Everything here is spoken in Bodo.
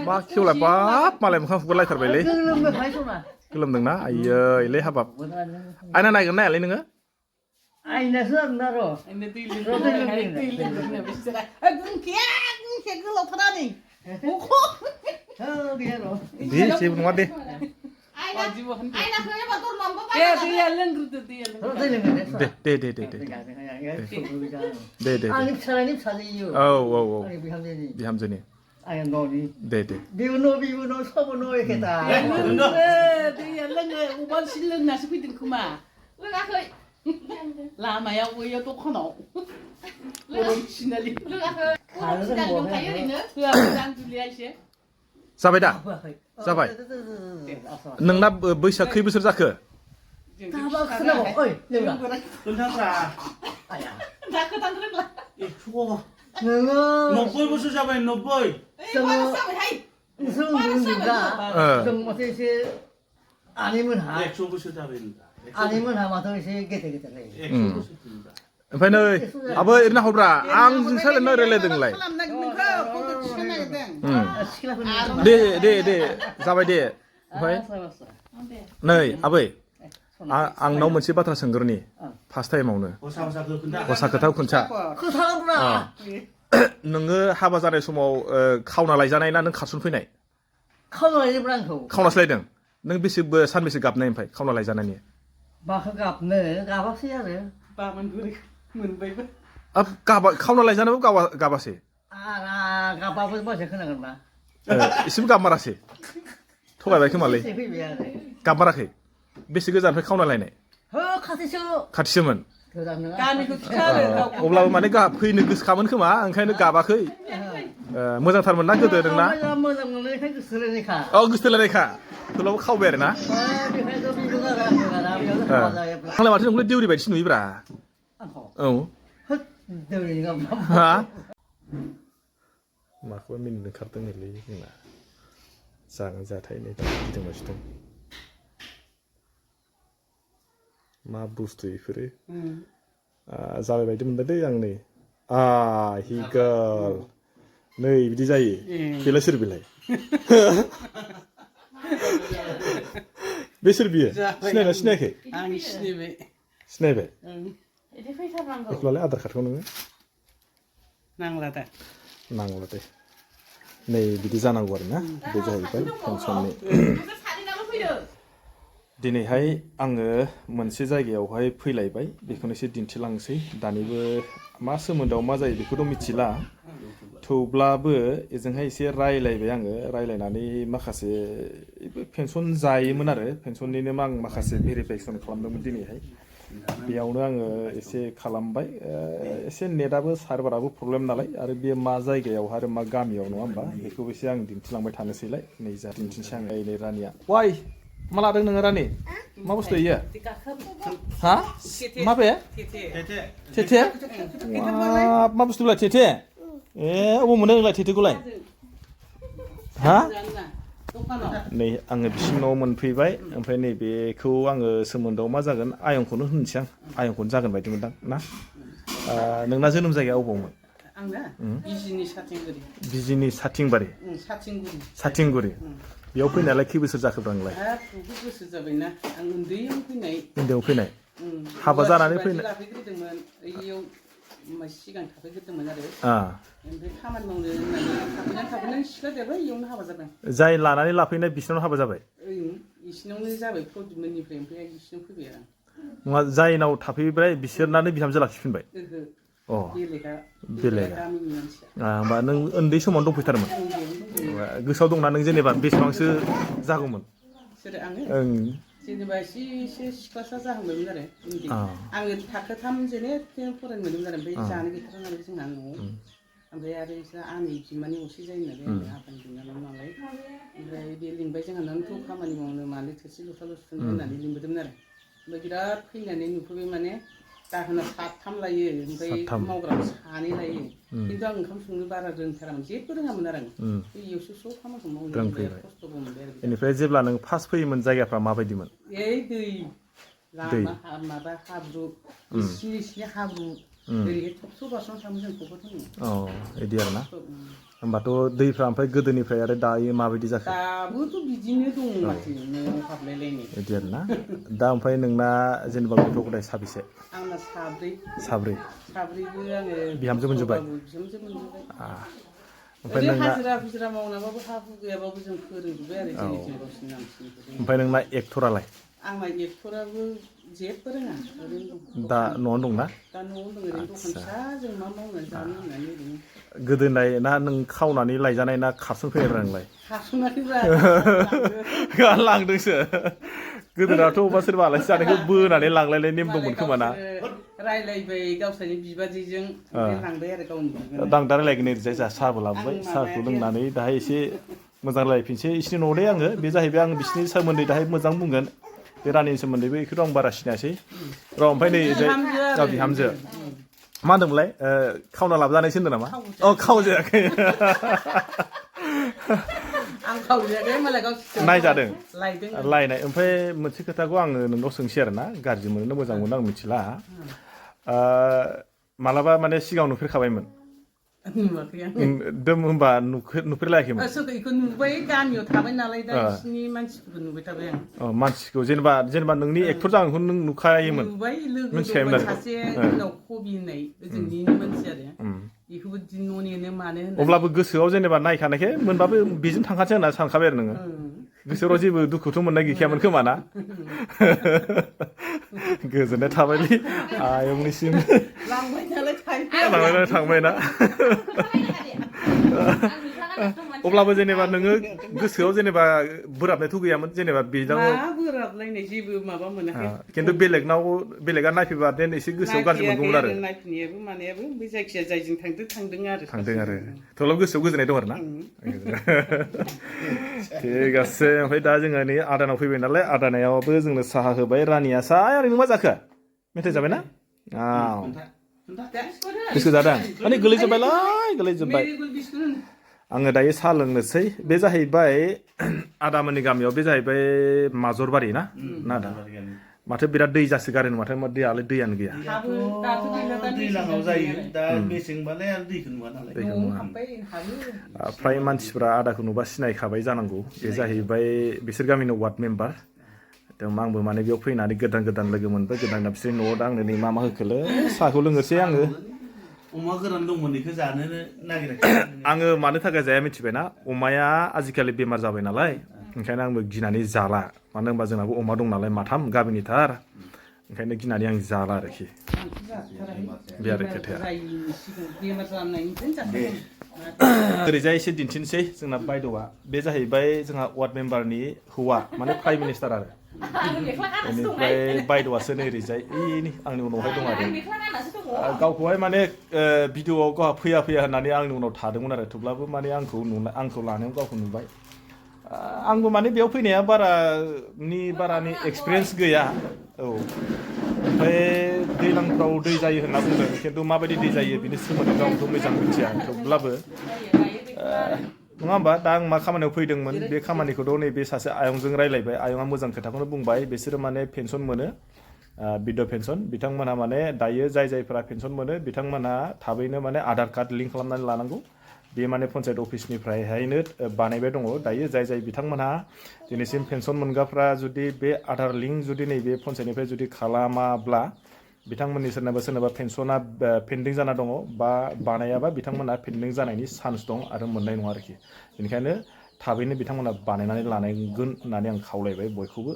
मा खेवला बाब मालाय मोखां फुगार लायथारबायलै गोलोमदोंना आइयै हाबाब आयना नायगोन नायालै नोङो आयनासो आरोना र' दे जेबो नङा दे दे आंनि फिसालानि फिसाजो औ बिहामजोनि दे बिबुन' सब न' एखेथा दैया लोङो उवालसिन लोंनासो फैदों खोमा लोङाखै लामायाव बैयाव दखानाव जाबाय दा जाबाय नोंना बैसोआ खै बोसोर जाखो नोङो 90 बोसोर जाबाय 90 जों माथो एसे आनैमोनहा 100 बोसोर जाबाय आनैमोनहा माथो एसे गेदेर गेदेर ओमफ्राय नै आबै ओरैनो हरब्रा आंजों सालायनो रायलायदोंलाय दे जाबाय दे ओमफ्राय नै आबै आंनाव मोनसे बाथ्रा सोंग्रोनि फार्स्ट टाइमावनो हसा खोथाखौ खोन्था नोङो हाबा जानाय समाव खावना लायजानाय ना नों खारसन फैनाय खावना लायदोंब्रा आंखौ खावनासो लायदों नों सानबेसे गाबनाय ओमफ्राय खावना लायजानायनि बाखौ गाबासै आरो मोनबायबो खावना लायजानायाबो गाबासै गाबाबो बासो खोनागोन ना एसेबो गाबमारासै थगायबाय खोमालै गाबमाराखै बेसे गोजाननिफ्राय खावना लायनाय खाथिसोमोन अब्लाबो माने फैनो गोसोखामोन खोमा ओंखायनो गाबाखै मोजांथारमोन ना गोदो नोंना गोसोथोलायनायखा थेवब्लाबो खावबाय आरो ना आंलाय माथो नोंखौलाय देउरि बायदिसो नुयोब्रा औ माखौबा मिनिनो ओंखारदों नैलै जोंना जागोन जाथाय नै गिदिंगासिनो दं मा बुस्थु बेफोरो जाबाय बायदि मोनबाय दै आं नै हिगाल नै बिदि जायो बेलाय सोर बेलाय बे सोर बियो सिनायना सिनायाखै सिनायबाय एखौलाय आधार कार्डखौ नोङो नांला दे नै बिदि जानांगौ आरो ना बे जाहैबाय पेन्सननि दिनैहाय आङो मोनसे जायगायावहाय फैलायबाय बेखौनो एसे दिन्थिलांसै दानिबो मा सोमोन्दोआव मा जायो बेखौथ' मिथिला थेवब्लाबो एजोंहाय एसे रायलायबाय आङो रायलायनानै माखासे पेन्सन जायोमोन आरो पेन्सननिनो आं माखासे भेरिफिकेसन खालामदोंमोन दिनैहाय बेयावनो आङो एसे खालामबाय एसे नेटआबो सार्भाराबो प्रब्लेम नालाय आरो बे मा जायगायाव आरो मा गामियाव नङा होमबा बेखौबो एसे आं दिन्थिलांबाय थानोसैलाय नै जा दिन्थिनोसै आं नै रानिया वाइ मा लादों नोङो रानि मा बुस्थु इयो हा मा बे थेथे मा बुस्थुलाय थेथे अबाव मोनो नोंलाय थेथेखौलाय हा नै आङो बिसिनि न'आव मोनफैबाय ओमफ्राय नैबेखौ आङो सोमोन्दोआव मा जागोन आयंखौनो होननोसै आं आयंखौनो जागोन बायदि मोनदां ना नोंना जोनोम जायगाया अबावमोन बिजिनि साथिंबारि साथिंगुरि बेयाव फैनायालाय खै बोसोर जाखोब्रा नोंलाय बोसोर जाबायना आं उन्दैयाव फैनाय हाबा जानानै फैनाय सिगां थाफैग्रोदोंमोन आरो ओमफ्राय खामानि मावनो होननानै थाफैनानै सिख्ला देरबाय इयावनो हाबा जादों जाय लानानै लाफैनाय बिसिनावनो हाबा जाबाय इसिनावनो जाबाय प्रदीपमोननिफ्राय ओमफ्राय इसिनाव फैबाय आं नङा जायनाव थाफैबाय बिसोरनानो बिहामजो लाखिफिनबाय बेलेगा होमबा नों उन्दै समावनो दंफैथारमोन गोसोआव दंना नों जेनेबा बेसेबांसो जागौमोन जेनेबा एसे सिख्लासा जाहांबायमोन आरो आङो थाखो 3 जेने फरायनो मोनदोंमोन आरो ओमफ्राय जानो गैथारा नालाय जोंना न'आव ओमफ्राय आरो आंनि बिमानि असे जायो नालाय आंनि आफानि बिनानाव नालाय ओमफ्राय बे लिंबाय जोंहा नोंथ' खामानि मावनो मानो थोरसि लथा सुनो होननानै लिंबोदोंमोन आरो ओमफ्राय बिराद फैनानै नुफैबाय माने दाहोना 7 लायो ओमफ्राय मावग्राबो 2 लायो खिन्थु आं ओंखाम संनो बारा रोंथारामोन जेबो रोङामोन आरो आं बेयावसो सब खामानिखौ मावनो रोंबाय खस्थ'बो मोनबाय आरो बेनिफ्राय जेब्ला नों फार्स्ट फैयोमोन जायगाफ्रा माबायदिमोन दै लामा माबा हाब्रु सिनि हाब्रु ओरैहाय थबस' बारस'ना थाङो जों क'क्राझार बिदि आरो ना होमबाथ' दैफ्रा ओमफ्राय गोदोनिफ्राय आरो दायो माबायदि जाखो दाबोथ' बिदिनो दं माथो न'आव हाबलायलायनाय बिदि आरोना दा ओमफ्राय नोंना जेनेबा गथ' गथाय साबेसे आंना साब्रै साब्रैबो आङो बिहामजो मोनजोब्बाय बिहामजो मोनजोब्बाय ओमफ्राय ओरै नोंना हाजिरा मावनाबाबो हा हु गैयाबाबो जों फोरोंजोब्बाय आरो जोंनिथिं गावसिनि नामसिनिखौ ओमफ्राय नोंना एक्टरालाय आंना एक्टराबो जेबो रोङा ओरैनो दं दा न'आवनो दंना दा न'आव दं ओरैनो दखान फिसा जों मा मावनानै जानो होननानै ओरैनो गोदोनाय ना नों खावनानै लायजानाय ना खारसन फैनाय नोंलाय खारसनाखैब्रा लांदोंसो गोदोनाथ' अबा सोरबा आलासि जानायखौ बोनानै लांलायनाय नेम दंमोन खोमा ना रायलायबाय गावसोरनि बिबाजैजों लांबाय आरो गावनि बिबाजै दां दा रायलायगोन ओरैजाय जोंहा साहाबो लाबोबाय साहाखौ लोंनानै दाहाय एसे मोजां रायलायफिनसै इसिनि न'आव दे आङो बे जाहैबाय आं बिसिनि सोमोन्दै दाहाय मोजां बुंगोन बे रानिनि सोमोन्दैबो बेखौथ' आं बारा सिनायासै र' ओमफ्राय नै बिहामजो मा होनदोंमोनलाय खावना लाबोजानायसो होनदों नामा खावजायाखै आं खावजायाखै मालाय गावसोर नायजादों लायदों लायनाय ओमफ्राय मोनसे खोथाखौ आङो नोंनाव सोंसै आरो ना गाज्रि मोनो मोजां मोनो आं मिथिला मालाबा माने सिगाङाव नुफेरखाबायमोन नुवाखै आङो दोम होनबा नुफेरलायाखैमोन बेखौ नुबाय गामियाव थाबाय नालाय दा बिसिनि मानसिफोरखौ नुबाय थाबाय आं मानसिखौ जेनेबा नोंनि एक्टर जागोनखौ नों नुखायोमोन नुबाय लोगो दंमोन सासे जोंनाव कबि होननाय जोंनिनो मानसि आरो बेखौबो न' नेनो मानो होननानै अब्लाबो गोसोआव जेनेबा नायखानायखाय मोनबाबो बेजों थांखासै होनना सानखाबाय आरो नोङो गोसोआव जेबो दुखुथ' मोननाय गैखायामोन खोमा ना गोजोननाय थाबायलै आयंनिसिम लांबाय नालाय थांबायना अब्लाबो जेनेबा नोङो गोसोआव जेनेबा बोराबनायथ' गैयामोन जेनेबा बेनाव बोराबलायनाय जेबो माबा मोनाखै खिन्थु बेलेगा नायफैबा देन एसे गोसोआव गाज्रि मोनगौमोन आरो नायफैनायाबो मानायाबो बे जायखिया जायजों थांदों आरो थेवब्लाबो गोसोआव गोजोननाय दं आरो ना थिग আছে ओमफ्राय दा जोङो नै आदानाव फैबाय नालाय आदानायावबो जोंनो साहा होबाय रानिया साहा ओरैनो मा जाखो मेथाइ जाबायना बिस्कुट जादों माने गोलैजोब्बाय आङो दायो साहा लोंनोसै बे जाहैबाय आदामोननि गामियाव बे जाहैबाय माजरबारि ना आदा माथो बिराद दै जासोगारो माथो दैयालाय दैयानो गैया दैज्लाङाव जायो दा मेसेंबालाय आरो दैखौ नुवा नालाय फ्राय मानसिफ्रा आदाखौ नुबा सिनायखाबाय जानांगौ बे जाहैबाय बिसोर गामिनि वार्ड मेम्बार आंबो माने बेयाव फैनानै गोदान लोगो मोनबाय गोदान बिसोरनि न'आव दा आंनो नै मा होखोलै साहाखौ लोंनोसै आङो अमा गोरान दंमोन बेखौ जानो नागिराखै आङो मानो थाखाय जाया मिथिबायना अमाया आजिखालि बेमार जाबाय नालाय ओंखायनो आंबो गिनानै जाला मानो होनबा जोंनाबो अमा दं नालाय माथाम गामिनिथार ओंखायनो गिनानै आं जाला आरोखि बे आरो खोथाया ओरैजाय एसे दिन्थिनोसै जोंना बायद'आ बे जाहैबाय जोंहा वार्ड मेम्बारनि हौवा माने प्राइम मिनिस्टार आरो बेनिफ्राय बायद'आसो नै ओरैजाय आंनि उनावहाय दं आरो गावखौहाय माने भिडिअ'आव गावहा फैया होननानै आंनि उनाव थादोंमोन आरो थेवब्लाबो माने आंखौ लानायाव गावखौ नुबाय आंबो माने बेयाव फैनाया बारानि एक्सपिरियेन्स गैया ओमफ्राय दैज्लांफ्राव दै जायो होनना बुंदों खिन्थु माबायदि दै जायो बिनि सोमोन्दै आंथ' मोजां मिथिया थेवब्लाबो नङा होमबा दा आं मा खामानियाव फैदोंमोन बे खामानिखौथ' नैबे सासे आयंजों रायलायबाय आयंआ मोजां खोथाखौनो बुंबाय बिसोरो माने पेन्सन मोनो बिध' पेन्सन बिथांमोनहा माने दायो जायफोरा पेन्सन मोनो बिथांमोनहा थाबैनो माने आधार कार्ड लिंक खालामनानै लानांगौ बे माने पन्सायत अफिसनिफ्रायहायनो बानायबाय दङ दायो जाय बिथांमोनहा दिनैसिम पेन्सन मोनग्राफ्रा जुदि बे आधार लिंक जुदि नैबे पन्सायतनिफ्राय जुदि खालामाब्ला बिथांमोननि सोरनाबा पेन्सना पेन्डिं जाना दङ बा बानायाबा बिथांमोनहा पेन्डिं जानायनि चान्स दं आरो मोननाय नङा आरोखि बेनिखायनो थाबैनो बिथांमोनहा बानायनानै लानांगोन होननानै आं खावलायबाय बयखौबो